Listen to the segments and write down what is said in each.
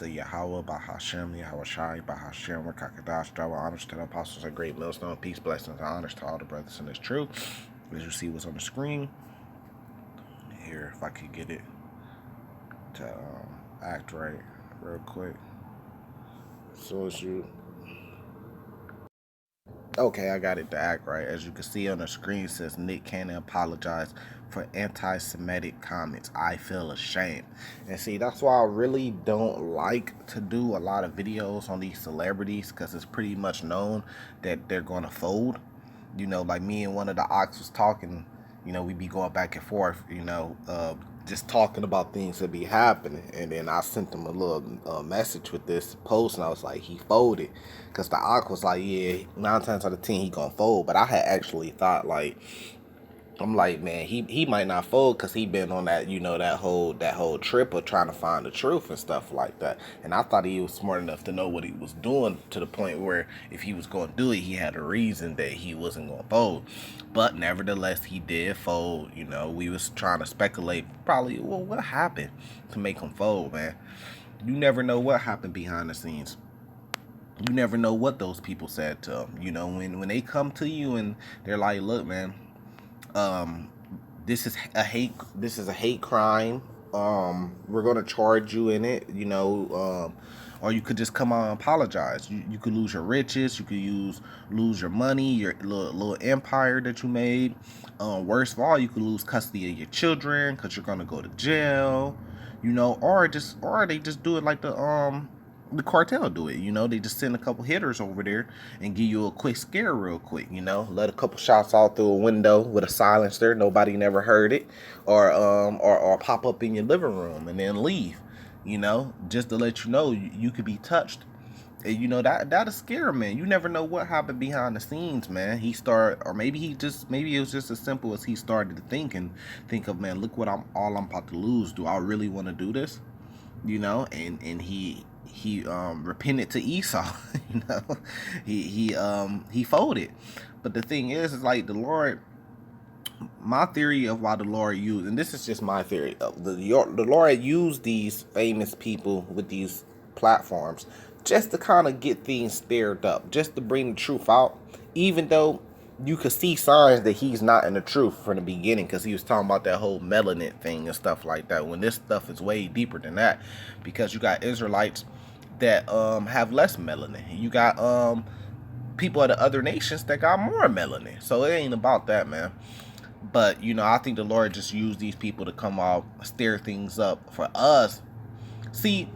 to Yahweh, Bahashem, Yahweh Shai, Bahashem, Rakakadash, Dawa, honors to the apostles of Great Millstone, peace, blessings, and honors to all the brothers in this truth. As you see what's on the screen, here, if I could get it to act right real quick. So as you... Okay, I got it to act right. As you can see on the screen, it says Nick Cannon apologized for anti-Semitic comments. I feel ashamed. And see, that's why I really don't like to do a lot of videos on these celebrities, because it's pretty much known that they're going to fold. You know, like me and one of the ox was talking, you know, we be going back and forth, you know, just talking about things that be happening. And then I sent him a little message with this post, and I was like, he folded. Because the ox was like, yeah, 9 times out of 10 he gonna fold. But I had actually thought, like, I'm like, man, he might not fold because he been on that, you know, that whole trip of trying to find the truth and stuff like that. And I thought he was smart enough to know what he was doing, to the point where if he was going to do it, he had a reason that he wasn't going to fold. But nevertheless, he did fold. You know, we was trying to speculate probably, well, what happened to make him fold, man? You never know what happened behind the scenes. You never know what those people said to him. You know, when they come to you and they're like, look, man, this is a hate crime. We're gonna charge you in it, you know, or you could just come out and apologize. You could lose your riches, you could lose your money, your little empire that you made. Worst of all, you could lose custody of your children because you're gonna go to jail, you know, or they just do it like the cartel do it. You know, they just send a couple hitters over there and give you a quick scare real quick, you know, let a couple shots out through a window with a silencer, nobody never heard it, or pop up in your living room and then leave, you know, just to let you know you could be touched. And, you know, that'll scare, man. You never know what happened behind the scenes, man. Maybe it was just as simple as he started to think of, man, look what I'm about to lose. Do I really want to do this? You know, and he repented to Esau. You know, he folded. But the thing is like the Lord. My theory of why the Lord used, and this is just my theory, the Lord used these famous people with these platforms just to kind of get things stirred up, just to bring the truth out, even though you could see signs that he's not in the truth from the beginning, because he was talking about that whole melanin thing and stuff like that, when this stuff is way deeper than that, because you got Israelites that have less melanin. You got people of the other nations that got more melanin. So it ain't about that, man. But, you know, I think the Lord just used these people to come out, stir things up for us. See,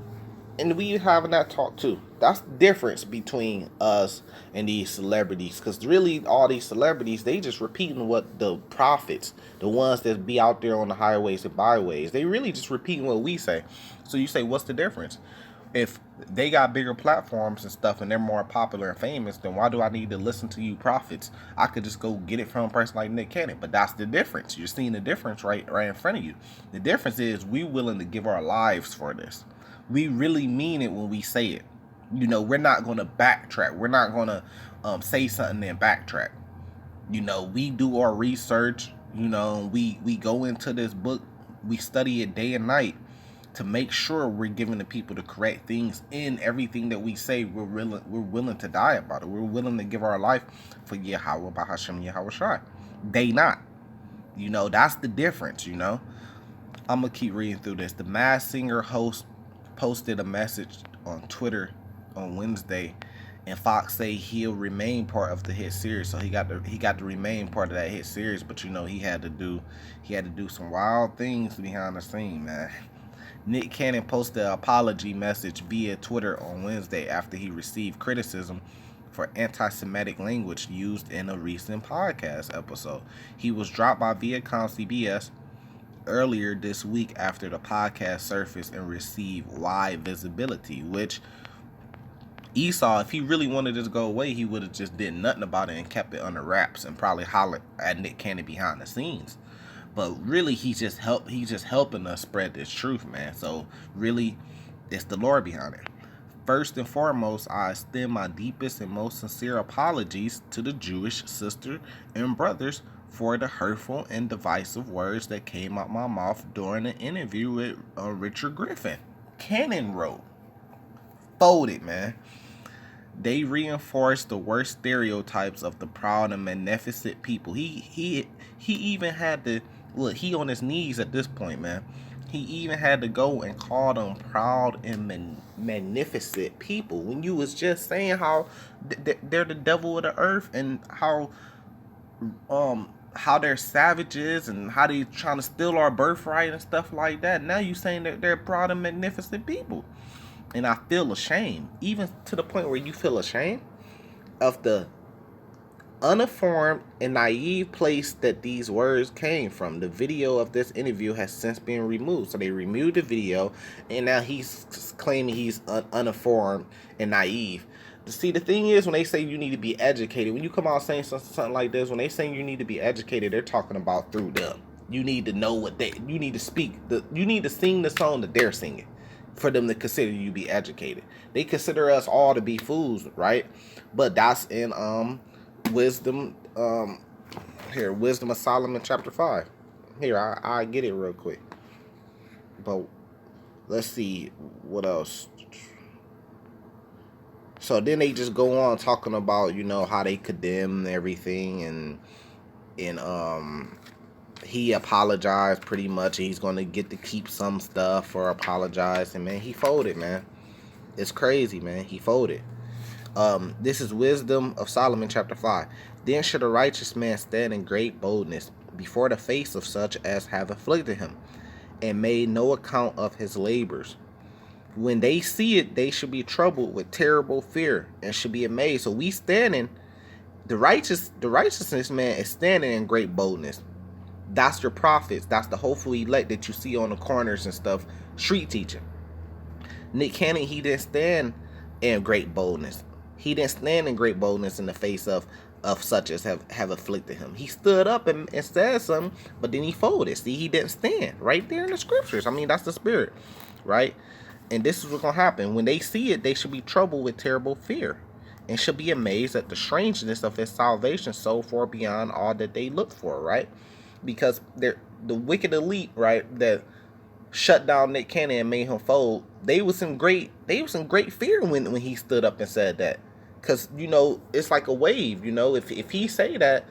and we having that talk too. That's the difference between us and these celebrities. Because really, all these celebrities, they just repeating what the prophets, the ones that be out there on the highways and byways, they really just repeating what we say. So you say, what's the difference? If they got bigger platforms and stuff and they're more popular and famous, then why do I need to listen to you prophets? I could just go get it from a person like Nick Cannon. But that's the difference. You're seeing the difference right in front of you. The difference is we willing to give our lives for this. We really mean it when we say it. You know, we're not going to backtrack. We're not going to say something and backtrack. You know, we do our research. You know, we go into this book. We study it day and night to make sure we're giving the people the correct things in everything that we say. We're willing to die about it. We're willing to give our life for Yahweh, Bahashem, Yahweh Shai. They not. You know, that's the difference, you know. I'm going to keep reading through this. The Masked Singer host posted a message on Twitter on Wednesday, and Fox say he'll remain part of the hit series. So he got to remain part of that hit series, but you know, he had to do some wild things behind the scene, man. Nick Cannon posted an apology message via Twitter on Wednesday after he received criticism for anti-Semitic language used in a recent podcast episode. He was dropped by Viacom CBS earlier this week after the podcast surfaced and received wide visibility, which Esau, if he really wanted it to go away, he would have just did nothing about it and kept it under wraps and probably hollered at Nick Cannon behind the scenes. But really, he's just helping us spread this truth, man. So really, it's the Lord behind it. First and foremost, I extend my deepest and most sincere apologies to the Jewish sister and brothers for the hurtful and divisive words that came out my mouth during an interview with Richard Griffin. Cannon wrote. folded, man. They reinforce the worst stereotypes of the proud and magnificent people. He even had to look. He on his knees at this point, man. He even had to go and call them proud and magnificent people. When you was just saying how they're the devil of the earth and how they're savages and how they trying to steal our birthright and stuff like that. Now you saying that they're proud and magnificent people. And I feel ashamed, even to the point where you feel ashamed of the uninformed and naive place that these words came from. The video of this interview has since been removed. So they removed the video, and now he's claiming he's uninformed and naive. See, the thing is, when they say you need to be educated, when you come out saying something like this, when they say you need to be educated, they're talking about through them. You need to know you need to speak, you need to sing the song that they're singing for them to consider you be educated. They consider us all to be fools, right? But that's in wisdom, here, Wisdom of Solomon chapter 5. Here, I get it real quick. But let's see what else. So then they just go on talking about, how they condemn everything, and he apologized pretty much. He's going to get to keep some stuff for apologizing, man. He folded, man. It's crazy, man. He folded. This is Wisdom of Solomon chapter 5. Then should a righteous man stand in great boldness before the face of such as have afflicted him, and made no account of his labors. When they see it, they should be troubled with terrible fear, and should be amazed. So we standing, the righteousness man is standing in great boldness. That's your prophets. That's the hopeful elect that you see on the corners and stuff, street teaching. Nick Cannon, he didn't stand in great boldness. He didn't stand in great boldness in the face of such as have afflicted him. He stood up and said something, but then he folded. See, he didn't stand right there in the scriptures. I mean, that's the spirit, right? And this is what's going to happen. When they see it, they should be troubled with terrible fear, and should be amazed at the strangeness of his salvation so far beyond all that they look for, right? Because they're the wicked elite, right, that shut down Nick Cannon and made him fold. They was in great fear when he stood up and said that. Because, it's like a wave, if he say that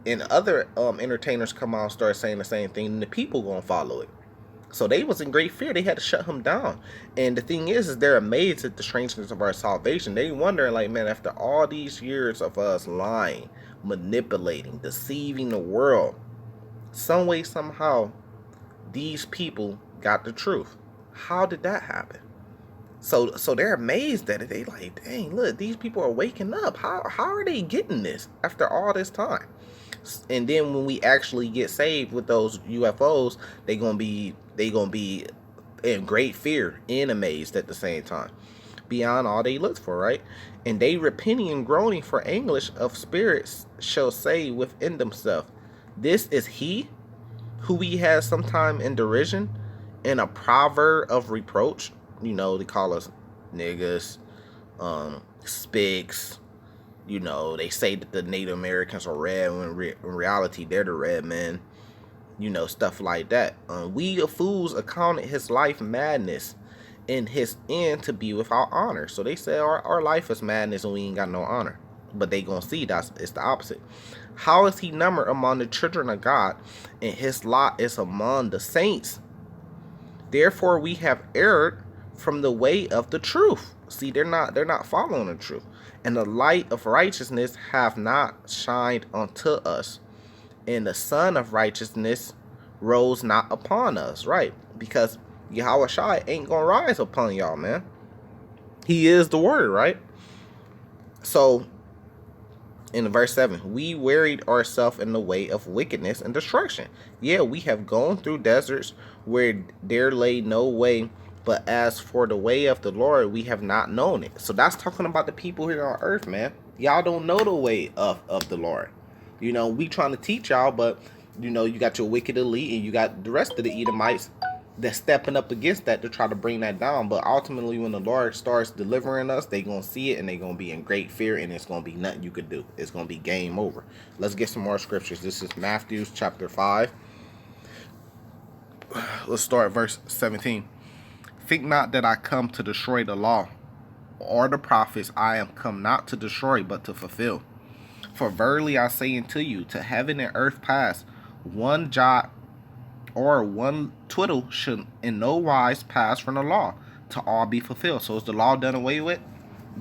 and other entertainers come out and start saying the same thing, then the people going to follow it. So they was in great fear. They had to shut him down. And the thing is they're amazed at the strangeness of our salvation. They wondering, like, man, after all these years of us lying, manipulating, deceiving the world, some way, somehow, these people got the truth. How did that happen? So they're amazed at it. They like, dang, look, these people are waking up. How are they getting this after all this time? And then when we actually get saved with those UFOs, they gonna be in great fear and amazed at the same time, beyond all they looked for, right? And they repenting and groaning for anguish of spirits shall say within themselves, this is he who we had sometime in derision, in a proverb of reproach. They call us niggas, spics. They say that the Native Americans are red when in reality they're the red men. Stuff like that. We of fools accounted his life madness, and his end to be without honor. So they say our life is madness and we ain't got no honor. But they gonna see it's the opposite. How is he numbered among the children of God, and his lot is among the saints? Therefore we have erred from the way of the truth. See, they're not following the truth. And the light of righteousness hath not shined unto us, and the sun of righteousness rose not upon us, right? Because Yahweh Shai ain't gonna rise upon y'all, man. He is the word, right? So in verse 7, we wearied ourselves in the way of wickedness and destruction. Yeah, we have gone through deserts where there lay no way, but as for the way of the Lord, we have not known it. So that's talking about the people here on earth, man. Y'all don't know the way of the Lord. We trying to teach y'all, but, you got your wicked elite and you got the rest of the Edomites that's stepping up against that to try to bring that down. But ultimately, when the Lord starts delivering us, they going to see it and they going to be in great fear, and it's going to be nothing you could do. It's going to be game over. Let's get some more scriptures. This is Matthew chapter 5. Let's start at verse 17. Think not that I come to destroy the law or the prophets. I am come not to destroy, but to fulfill. For verily I say unto you, to heaven and earth pass, one jot or one tittle should in no wise pass from the law, to all be fulfilled. So is the law done away with?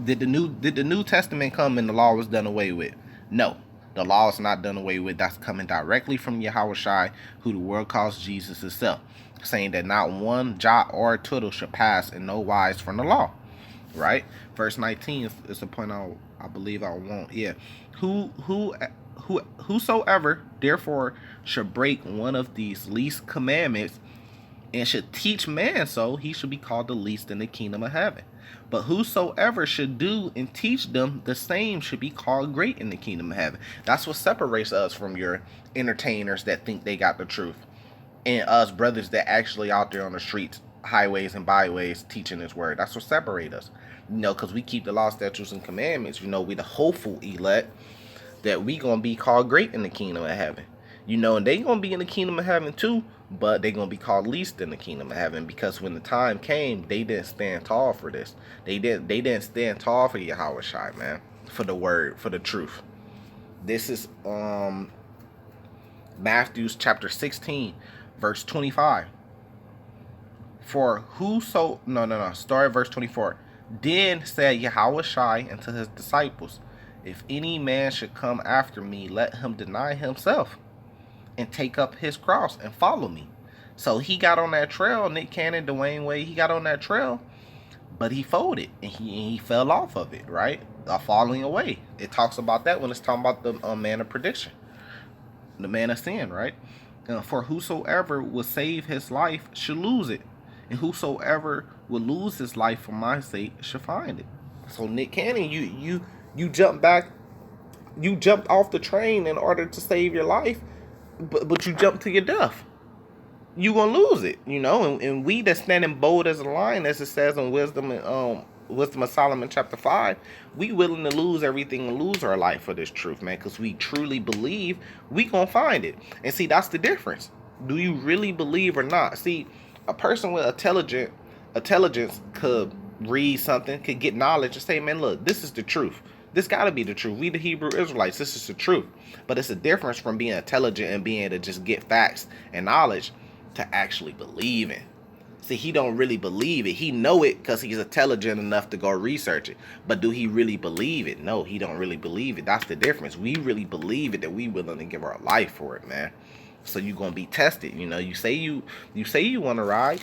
Did the New Testament come and the law was done away with? No. The law is not done away with. That's coming directly from Yahweh Shai, who the world calls Jesus himself, saying that not one jot or tittle should pass in no wise from the law. Right? Verse 19 is the point I believe I want. Yeah. Whosoever therefore should break one of these least commandments and should teach man so, he should be called the least in the kingdom of heaven. But whosoever should do and teach them, the same should be called great in the kingdom of heaven. That's what separates us from your entertainers that think they got the truth, and us brothers that actually out there on the streets, highways and byways teaching this word. That's what separates us. Because we keep the law, statutes, and commandments. We the hopeful elect that we gonna be called great in the kingdom of heaven. And they gonna be in the kingdom of heaven too, but they gonna be called least in the kingdom of heaven, because when the time came, they didn't stand tall for this. They didn't stand tall for Yahweh Shai, man, for the word, for the truth. This is Matthew chapter 16, verse 25. For whoso start at verse 24. Then said Yahweh Shai unto his disciples, if any man should come after me, let him deny himself and take up his cross and follow me. So he got on that trail, Nick Cannon, Dwayne Wade, he got on that trail, but he folded and he fell off of it, right? Falling away. It talks about that when it's talking about the man of prediction, the man of sin, right? For whosoever will save his life should lose it, and whosoever will lose his life for my sake shall find it. So Nick Cannon, you jumped back, you jumped off the train in order to save your life, but you jumped to your death. You gonna lose it, and we that standing bold as a lion, as it says in Wisdom of Solomon chapter 5, we willing to lose everything and lose our life for this truth, man, because we truly believe we gonna find it. And see, that's the difference. Do you really believe or not? See, a person with intelligence could read something, could get knowledge, and say, man, look, this is the truth. This got to be the truth. We the Hebrew Israelites, this is the truth. But it's a difference from being intelligent and being able to just get facts and knowledge to actually believing. See, he don't really believe it. He know it because he's intelligent enough to go research it. But do he really believe it? No, he don't really believe it. That's the difference. We really believe it, that we willing to give our life for it, man. So you're gonna be tested. You say you want to ride.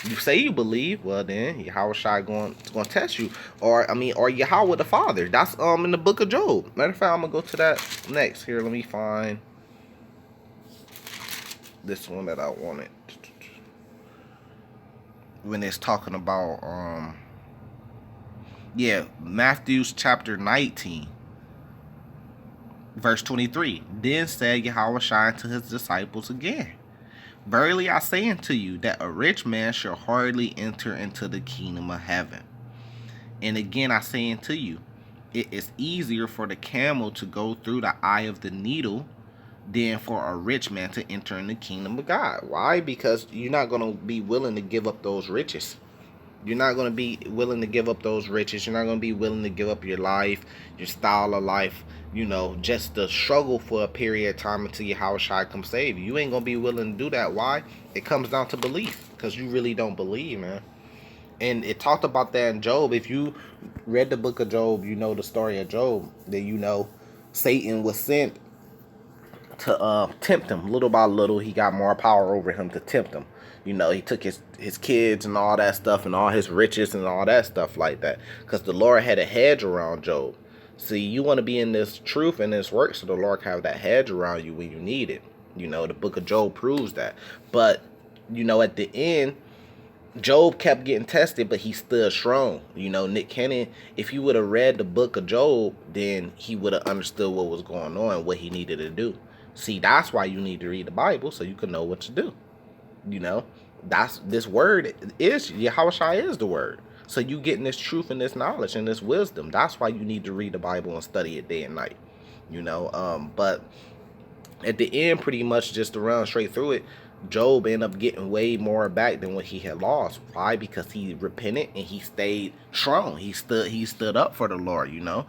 You say you believe. Well, then Yahweh Shai going to test you, or Yahweh the Father. That's in the book of Job. Matter of fact, I'm gonna go to that next. Here, let me find this one that I wanted. When it's talking about Matthew chapter 19. Verse 23, then said Yahweh Shai to his disciples again, verily I say unto you, that a rich man shall hardly enter into the kingdom of heaven. And again I say unto you, it is easier for the camel to go through the eye of the needle than for a rich man to enter in the kingdom of God. Why? Because you're not going to be willing to give up those riches. You're not going to be willing to give up those riches. You're not going to be willing to give up your life, your style of life, just to struggle for a period of time until Yahweh Shai come save you. You ain't going to be willing to do that. Why? It comes down to belief, because you really don't believe, man. And it talked about that in Job. If you read the book of Job, you know the story of Job. That Satan was sent to tempt him. Little by little, he got more power over him to tempt him. He took his kids and all that stuff and all his riches and all that stuff like that. Because the Lord had a hedge around Job. See, you want to be in this truth and this work, so the Lord have that hedge around you when you need it. The book of Job proves that. But, at the end, Job kept getting tested, but he stood strong. Nick Cannon, if he would have read the book of Job, then he would have understood what was going on, what he needed to do. See, that's why you need to read the Bible, so you can know what to do. That's this word is Yahweh Shai is the word. So you getting this truth and this knowledge and this wisdom. That's why you need to read the Bible and study it day and night. But at the end, pretty much just to run straight through it, Job ended up getting way more back than what he had lost. Why? Because he repented and he stayed strong. He stood up for the Lord, you know.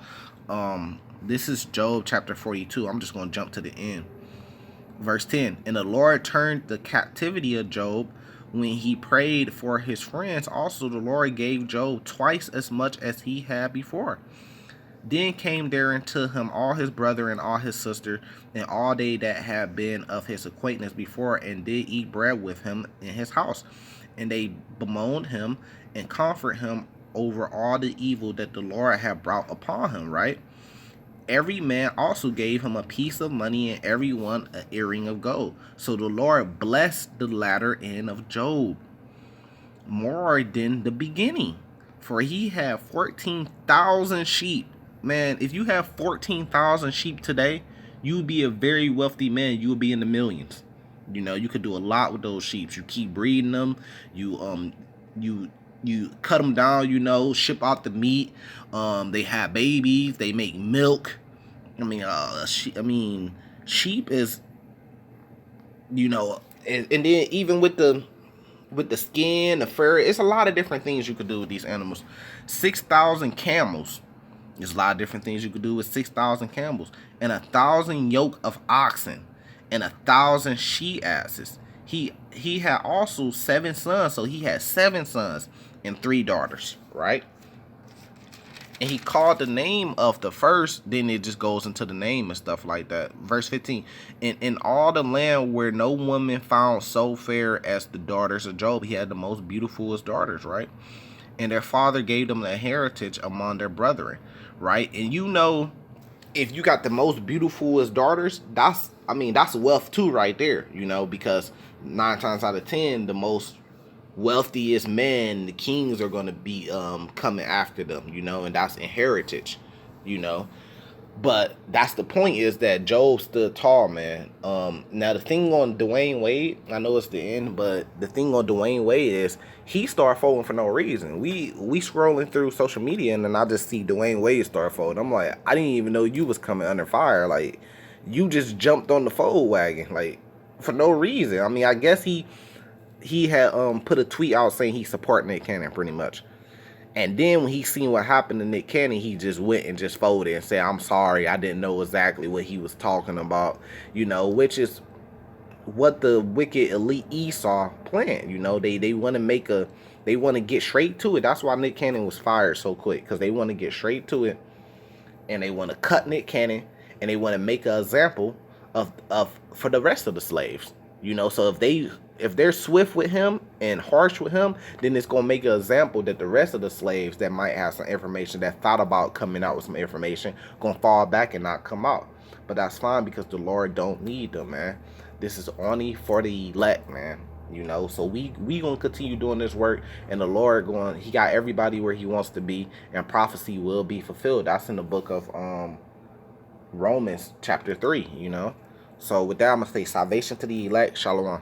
This is Job chapter 42. I'm just going to jump to the end. Verse 10. And the Lord turned the captivity of Job when he prayed for his friends. Also the Lord gave Job twice as much as he had before. Then came there unto him all his brother and all his sister, and all they that had been of his acquaintance before, and did eat bread with him in his house. And they bemoaned him and comfort him over all the evil that the Lord had brought upon him, right? Every man also gave him a piece of money, and every one an earring of gold. So the Lord blessed the latter end of Job more than the beginning, for he had 14,000 sheep. Man, if you have 14,000 sheep today, you would be a very wealthy man. You would be in the millions. You know, you could do a lot with those sheep. You keep breeding them. You cut them down. You know, ship out the meat. They have babies. They make milk. I mean, sheep is, you know, and then even with the skin, the fur, it's a lot of different things you could do with these animals. 6,000 camels. There's a lot of different things you could do with 6,000 camels, and 1,000 yoke of oxen, and 1,000 she asses. He had also 7 sons, so he had 7 sons and 3 daughters, right? And he called the name of the first, then it just goes into the name and stuff like that. Verse 15, and in all the land where no woman found so fair as the daughters of Job, he had the most beautifulest daughters, right? And their father gave them a heritage among their brethren, right? And you know, if you got the most beautifulest daughters, that's wealth too right there, you know, because 9 times out of 10, the most wealthiest men, the kings, are going to be coming after them, you know, and that's heritage, you know. But that's the point, is that Job stood tall, man. Now the thing on Dwayne Wade, I know it's the end, but the thing on Dwayne Wade is he started folding for no reason. We scrolling through social media, and then I just see Dwayne Wade start folding. I'm like, I didn't even know you was coming under fire. Like, you just jumped on the fold wagon, like, for no reason. I mean, I guess he had put a tweet out saying he supporting Nick Cannon pretty much. And then when he seen what happened to Nick Cannon, he just went and just folded and said, I'm sorry, I didn't know exactly what he was talking about, you know, which is what the wicked elite Esau planned. You know, they want to get straight to it. That's why Nick Cannon was fired so quick, because they want to get straight to it, and they want to cut Nick Cannon, and they want to make an example of for the rest of the slaves. You know, so if they're swift with him and harsh with him, then it's gonna make an example that the rest of the slaves that might have some information, that thought about coming out with some information, gonna fall back and not come out. But that's fine, because the Lord don't need them, man. This is only for the elect, man. You know, so we gonna continue doing this work, and the Lord he got everybody where he wants to be, and prophecy will be fulfilled. That's in the book of Romans chapter 3, you know. So with that, I'm gonna say salvation to the elect. Shalom.